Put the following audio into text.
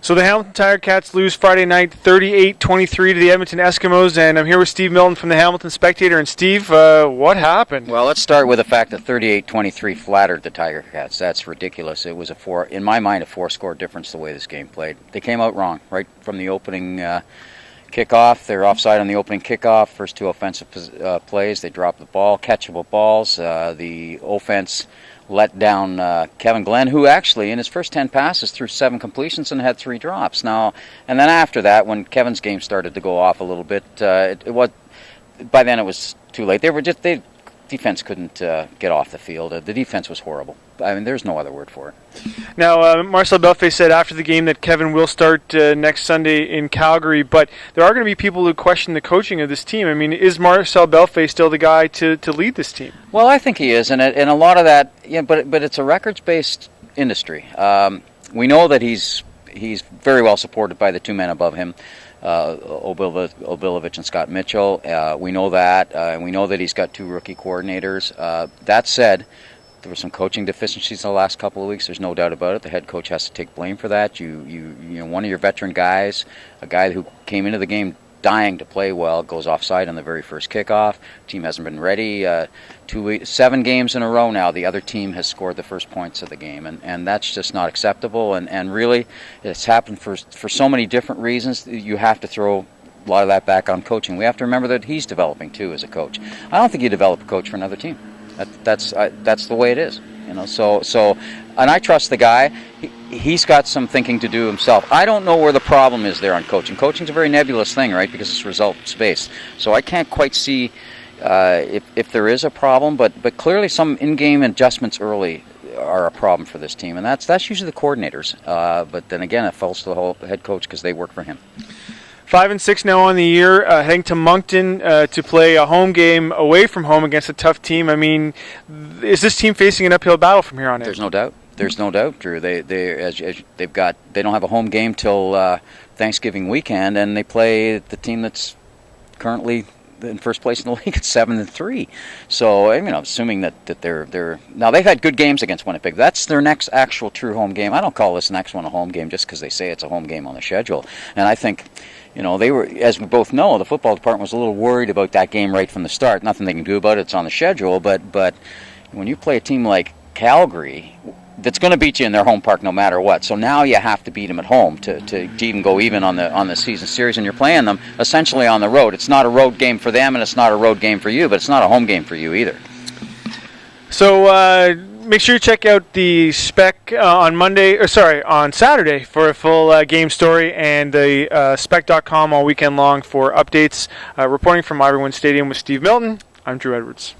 So the Hamilton Ticats lose Friday night 38-23 to the Edmonton Eskimos, and I'm here with Steve Milton from the Hamilton Spectator. And Steve, what happened? Well, let's start with the fact that 38-23 flattered the Ticats. That's ridiculous. It was in my mind, a four-score difference the way this game played. They came out wrong right from the opening kickoff. They're offside on the opening kickoff. First two offensive plays, they dropped the ball, catchable balls. The offense let down Kevin Glenn, who actually in his first 10 passes threw 7 completions and had 3 drops. Now, and then after that, when Kevin's game started to go off a little bit, by then it was too late. Defense couldn't get off the field. The defense was horrible. I mean, there's no other word for it. Now, Marcel Belfait said after the game that Kevin will start next Sunday in Calgary, but there are going to be people who question the coaching of this team. I mean, is Marcel Belfait still the guy to lead this team? Well, I think he is, and a lot of that, but it's a records-based industry. We know that he's very well supported by the two men above him, Obilovich and Scott Mitchell. We know that, and we know that he's got 2 rookie coordinators. That said, there were some coaching deficiencies in the last couple of weeks. There's no doubt about it. The head coach has to take blame for that. You know, one of your veteran guys, a guy who came into the game dying to play well, goes offside on the very first kickoff. Team hasn't been ready. 7 games in a row now, the other team has scored the first points of the game, and that's just not acceptable. And really, it's happened for so many different reasons. You have to throw a lot of that back on coaching. We have to remember that he's developing too as a coach. I don't think you develop a coach for another team. That's the way it is, you know. So, and I trust the guy. He's got some thinking to do himself. I don't know where the problem is there on coaching. Coaching's a very nebulous thing, right? Because it's results based. So I can't quite see if there is a problem. But clearly, some in-game adjustments early are a problem for this team, and that's usually the coordinators. But then again, it falls to the whole head coach because they work for him. 5-6 now on the year, heading to Moncton to play a home game away from home against a tough team. I mean, is this team facing an uphill battle from here on in? There's no doubt. There's no doubt, Drew. They don't have a home game till Thanksgiving weekend, and they play the team that's currently in first place in the league at 7-3. So I mean, I'm assuming that they're now they've had good games against Winnipeg. That's their next actual true home game. I don't call this next one a home game just because they say it's a home game on the schedule. And I think, you know, they were, as we both know, the football department was a little worried about that game right from the start. Nothing they can do about it. It's on the schedule. But when you play a team like Calgary, that's going to beat you in their home park no matter what. So now you have to beat them at home to even go even on the season series, and you're playing them essentially on the road. It's not a road game for them, and it's not a road game for you, but it's not a home game for you either. So make sure you check out the Spec on Saturday for a full game story, and the spec.com all weekend long for updates. Reporting from Ivory Stadium with Steve Milton, I'm Drew Edwards.